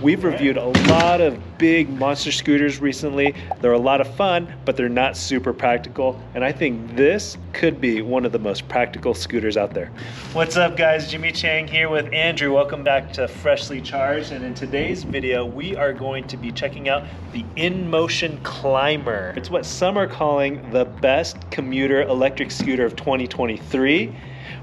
We've reviewed a lot of big monster scooters recently. They're a lot of fun, but they're not super practical. And I think this could be one of the most practical scooters out there. What's up guys, Jimmy Chang here with Andrew. Welcome back to Freshly Charged. And in today's video, we are going to be checking out the INMOTION Climber. It's what some are calling the best commuter electric scooter of 2023.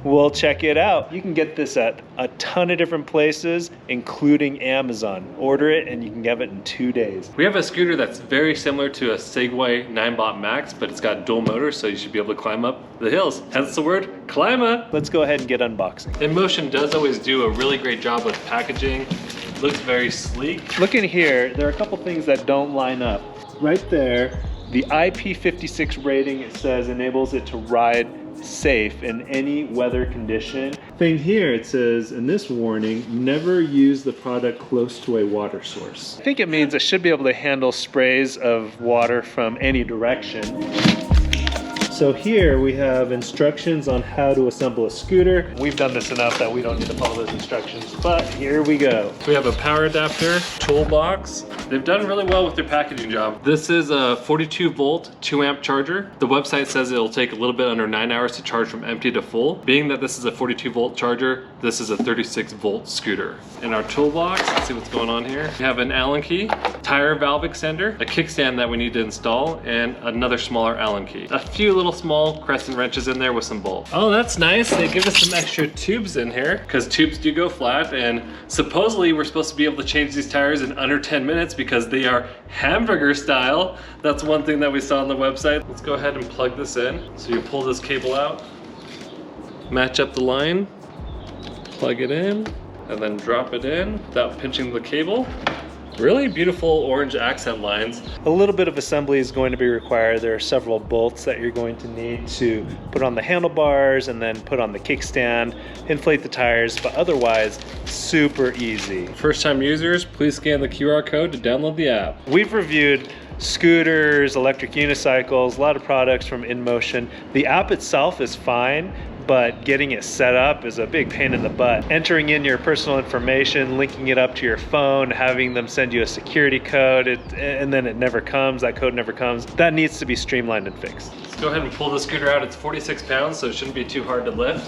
We'll check it out. You can get this at a ton of different places, including Amazon. Order it and you can get it in 2 days. We have a scooter that's very similar to a Segway Ninebot Max, but it's got dual motors, so you should be able to climb up the hills. Hence the word climber. Let's go ahead and get unboxing. INMOTION does always do a really great job with packaging. Looks very sleek. Look in here, there are a couple things that don't line up. Right there, the IP56 rating, it says enables it to ride safe in any weather condition. Thing here, it says in this warning, never use the product close to a water source. I think it means it should be able to handle sprays of water from any direction. So here we have instructions on how to assemble a scooter. We've done this enough that we don't need to follow those instructions, but here we go. We have a power adapter, toolbox. They've done really well with their packaging job. This is a 42 volt, 2 amp charger. The website says it'll take a little bit under 9 hours to charge from empty to full. Being that this is a 42 volt charger, this is a 36 volt scooter. In our toolbox, let's see what's going on here. We have an Allen key, tire valve extender, a kickstand that we need to install, and another smaller Allen key. A few little small crescent wrenches in there with some bolts. Oh, that's nice. They give us some extra tubes in here because tubes do go flat, and supposedly we're supposed to be able to change these tires in under 10 minutes because they are hamburger style. That's one thing that we saw on the website. Let's go ahead and plug this in. So you pull this cable out, match up the line, plug it in, and then drop it in without pinching the cable. Really beautiful orange accent lines. A little bit of assembly is going to be required. There are several bolts that you're going to need to put on the handlebars and then put on the kickstand, inflate the tires, but otherwise super easy. First time users, please scan the QR code to download the app. We've reviewed scooters, electric unicycles, a lot of products from INMOTION. The app itself is fine, but getting it set up is a big pain in the butt. Entering in your personal information, linking it up to your phone, having them send you a security code, and then it never comes, that code never comes. That needs to be streamlined and fixed. Let's go ahead and pull the scooter out. It's 46 pounds, so it shouldn't be too hard to lift.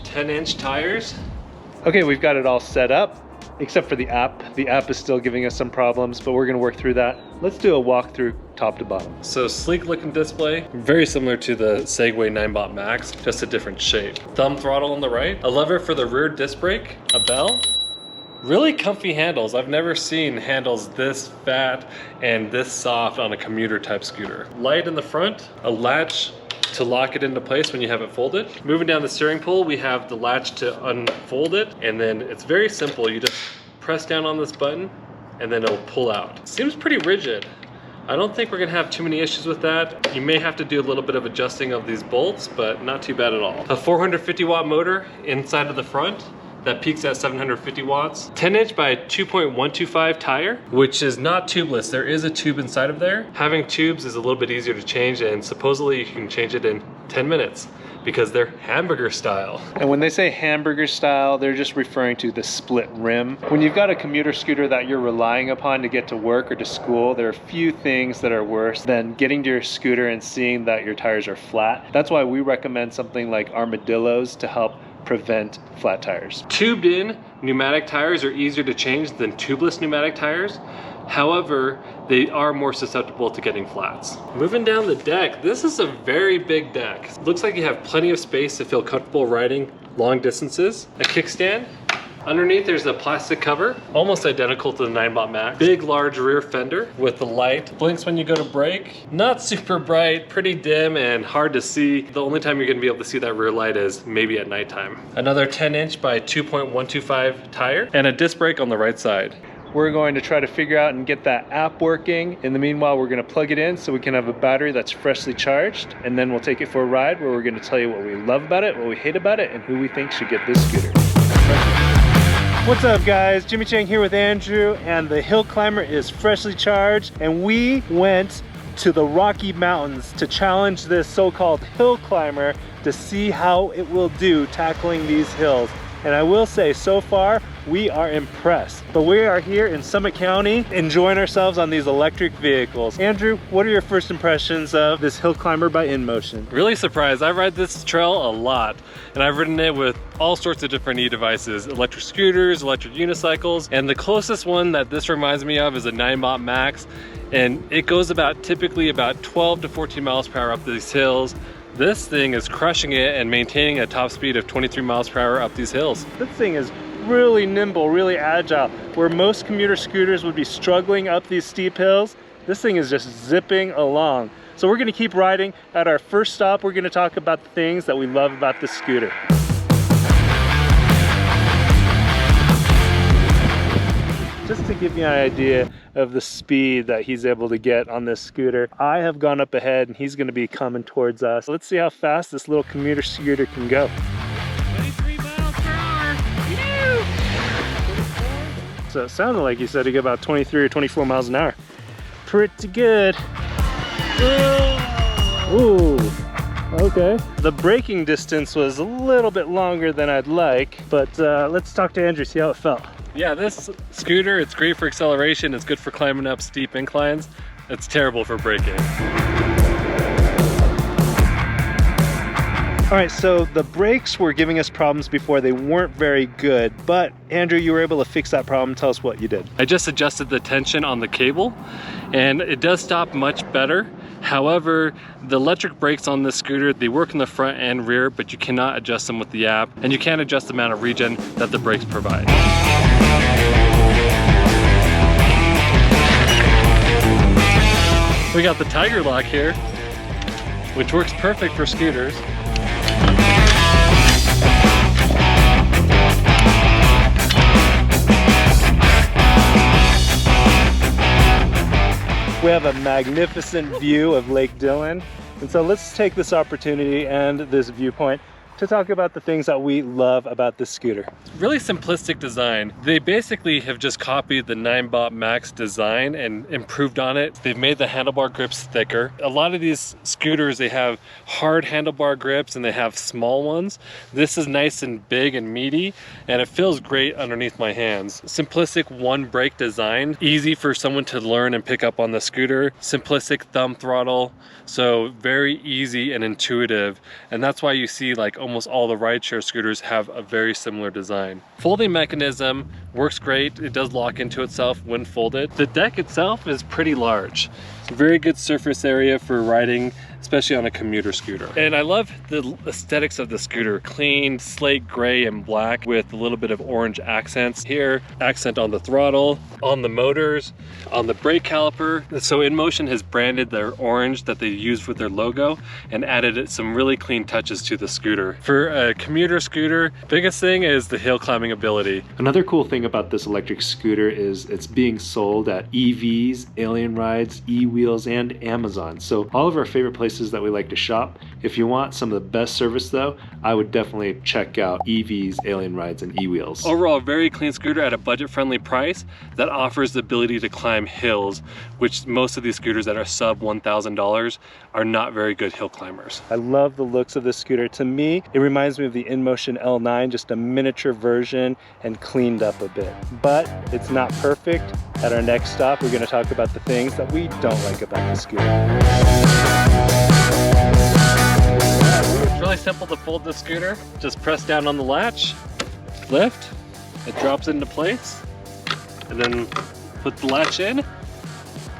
10-inch tires. Okay, we've got it all set up, except for the app. The app is still giving us some problems, but we're gonna work through that. Let's do a walkthrough top to bottom. So sleek looking display, very similar to the Segway Ninebot Max, just a different shape. Thumb throttle on the right, a lever for the rear disc brake, a bell. Really comfy handles. I've never seen handles this fat and this soft on a commuter type scooter. Light in the front, a latch to lock it into place when you have it folded. Moving down the steering pole, we have the latch to unfold it, and then it's very simple. You just press down on this button and then it'll pull out. Seems pretty rigid. I don't think we're gonna have too many issues with that. You may have to do a little bit of adjusting of these bolts, but not too bad at all. A 450 watt motor inside of the front that peaks at 750 watts. 10-inch by 2.125 tire, which is not tubeless. There is a tube inside of there. Having tubes is a little bit easier to change, and supposedly you can change it in 10 minutes because they're hamburger style. And when they say hamburger style, they're just referring to the split rim. When you've got a commuter scooter that you're relying upon to get to work or to school, there are few things that are worse than getting to your scooter and seeing that your tires are flat. That's why we recommend something like armadillos to help prevent flat tires. Tubed in pneumatic tires are easier to change than tubeless pneumatic tires. However, they are more susceptible to getting flats. Moving down the deck, this is a very big deck. Looks like you have plenty of space to feel comfortable riding long distances. A kickstand. Underneath there's a plastic cover, almost identical to the Ninebot Max. Big, large rear fender with the light. Blinks when you go to brake. Not super bright, pretty dim and hard to see. The only time you're gonna be able to see that rear light is maybe at nighttime. Another 10-inch by 2.125 tire and a disc brake on the right side. We're going to try to figure out and get that app working. In the meanwhile, we're gonna plug it in so we can have a battery that's freshly charged, and then we'll take it for a ride where we're gonna tell you what we love about it, what we hate about it, and who we think should get this scooter. What's up guys, Jimmy Chang here with Andrew, and the Hill Climber is freshly charged, and we went to the Rocky Mountains to challenge this so-called Hill Climber to see how it will do tackling these hills. And I will say, so far, we are impressed. But we are here in Summit County enjoying ourselves on these electric vehicles. Andrew, what are your first impressions of this hill climber by INMOTION? Really surprised. I ride this trail a lot, and I've ridden it with all sorts of different e-devices, electric scooters, electric unicycles, and the closest one that this reminds me of is a Ninebot Max, and it goes typically about 12 to 14 miles per hour up these hills. This thing is crushing it and maintaining a top speed of 23 miles per hour up these hills. This thing is really nimble, really agile. Where most commuter scooters would be struggling up these steep hills, this thing is just zipping along. So we're gonna keep riding. At our first stop, we're gonna talk about the things that we love about this scooter. Just to give you an idea of the speed that he's able to get on this scooter, I have gone up ahead and he's gonna be coming towards us. Let's see how fast this little commuter scooter can go. 23 miles per hour. Woo! So it sounded like he said he got about 23 or 24 miles an hour. Pretty good. Ooh, okay. The braking distance was a little bit longer than I'd like, but let's talk to Andrew, see how it felt. Yeah, this scooter, it's great for acceleration, it's good for climbing up steep inclines. It's terrible for braking. All right, so the brakes were giving us problems before. They weren't very good, but Andrew, you were able to fix that problem. Tell us what you did. I just adjusted the tension on the cable, and it does stop much better. However, the electric brakes on this scooter, they work in the front and rear, but you cannot adjust them with the app, and you can't adjust the amount of regen that the brakes provide. We got the Tiger Lock here, which works perfect for scooters. We have a magnificent view of Lake Dillon. And so let's take this opportunity and this viewpoint to talk about the things that we love about this scooter. Really simplistic design. They basically have just copied the Ninebot Max design and improved on it. They've made the handlebar grips thicker. A lot of these scooters, they have hard handlebar grips and they have small ones. This is nice and big and meaty, and it feels great underneath my hands. Simplistic one brake design, easy for someone to learn and pick up on the scooter. Simplistic thumb throttle, so very easy and intuitive. And that's why you see like almost all the rideshare scooters have a very similar design. Folding mechanism works great. It does lock into itself when folded. The deck itself is pretty large. It's a very good surface area for riding, especially on a commuter scooter. And I love the aesthetics of the scooter. Clean, slate gray and black with a little bit of orange accents here. Accent on the throttle, on the motors, on the brake caliper. So INMOTION has branded their orange that they use with their logo and added some really clean touches to the scooter. For a commuter scooter, biggest thing is the hill climbing ability. Another cool thing about this electric scooter is it's being sold at EVs, Alien Rides, eWheels, and Amazon. So all of our favorite places that we like to shop. If you want some of the best service though, I would definitely check out EVs, Alien Rides, and eWheels. Overall, a very clean scooter at a budget-friendly price that offers the ability to climb hills, which most of these scooters that are sub $1,000 are not very good hill climbers. I love the looks of this scooter. To me, it reminds me of the INMOTION L9, just a miniature version and cleaned up a bit. But it's not perfect. At our next stop, we're going to talk about the things that we don't like about the scooter. It's really simple to fold the scooter. Just press down on the latch, lift, it drops into place, and then put the latch in.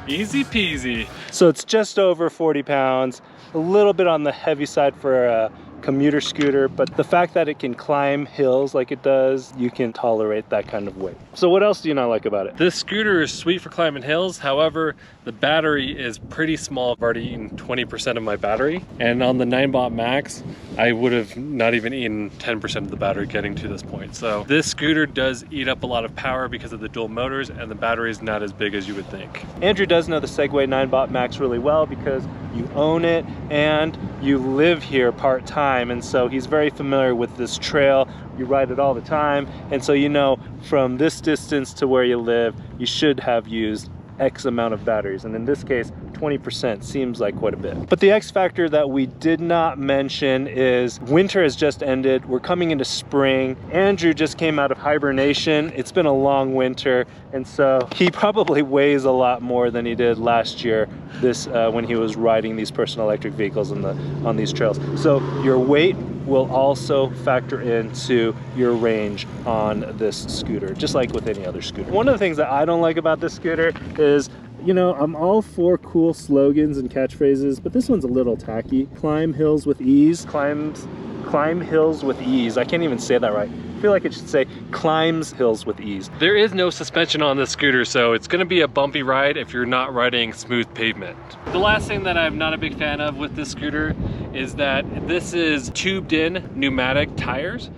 Easy peasy. So it's just over 40 pounds, a little bit on the heavy side for a commuter scooter, but the fact that it can climb hills like it does, you can tolerate that kind of weight. So what else do you not like about it? This scooter is sweet for climbing hills. However, the battery is pretty small. I've already eaten 20% of my battery. And on the Ninebot Max, I would have not even eaten 10% of the battery getting to this point. So this scooter does eat up a lot of power because of the dual motors, and the battery is not as big as you would think. Andrew does know the Segway Ninebot Max really well because you own it and you live here part-time, and so he's very familiar with this trail. You ride it all the time, and so you know from this distance to where you live, you should have used X amount of batteries, and in this case 20 20% seems like quite a bit. But the X factor that we did not mention is winter has just ended. We're coming into spring. Andrew just came out of hibernation. It's been a long winter, and so he probably weighs a lot more than he did last year when he was riding these personal electric vehicles on these trails. So your weight will also factor into your range on this scooter, just like with any other scooter. One of the things that I don't like about this scooter is, you know, I'm all for cool slogans and catchphrases, but this one's a little tacky. Climb hills with ease. Climb hills with ease. I can't even say that right. I feel like it should say climbs hills with ease. There is no suspension on this scooter, so it's gonna be a bumpy ride if you're not riding smooth pavement. The last thing that I'm not a big fan of with this scooter is that this is tubed in pneumatic tires.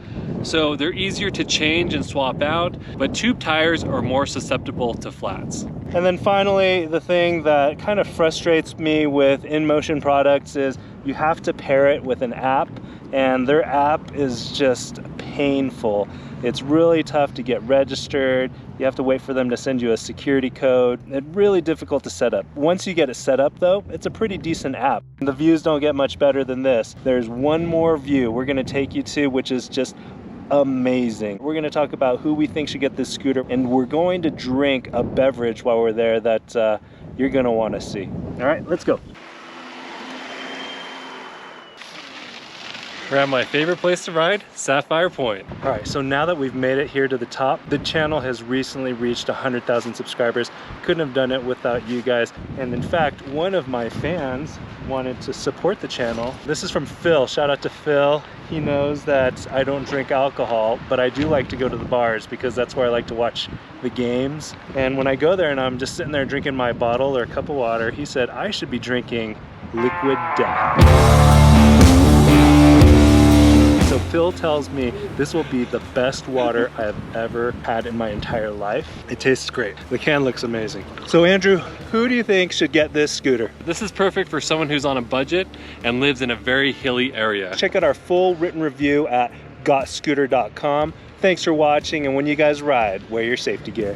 So they're easier to change and swap out, but tube tires are more susceptible to flats. And then finally, the thing that kind of frustrates me with InMotion products is you have to pair it with an app, and their app is just painful. It's really tough to get registered. You have to wait for them to send you a security code. It's really difficult to set up. Once you get it set up though, it's a pretty decent app. The views don't get much better than this. There's one more view we're gonna take you to, which is just amazing. We're gonna talk about who we think should get this scooter, and we're going to drink a beverage while we're there that you're gonna wanna see. All right, let's go. We're at my favorite place to ride, Sapphire Point. All right, so now that we've made it here to the top, the channel has recently reached 100,000 subscribers. Couldn't have done it without you guys. And in fact, one of my fans wanted to support the channel. This is from Phil. Shout out to Phil. He knows that I don't drink alcohol, but I do like to go to the bars because that's where I like to watch the games. And when I go there and I'm just sitting there drinking my bottle or a cup of water, he said I should be drinking liquid death. So Phil tells me this will be the best water I have ever had in my entire life. It tastes great. The can looks amazing. So Andrew, who do you think should get this scooter? This is perfect for someone who's on a budget and lives in a very hilly area. Check out our full written review at gotscooter.com. Thanks for watching, and when you guys ride, wear your safety gear.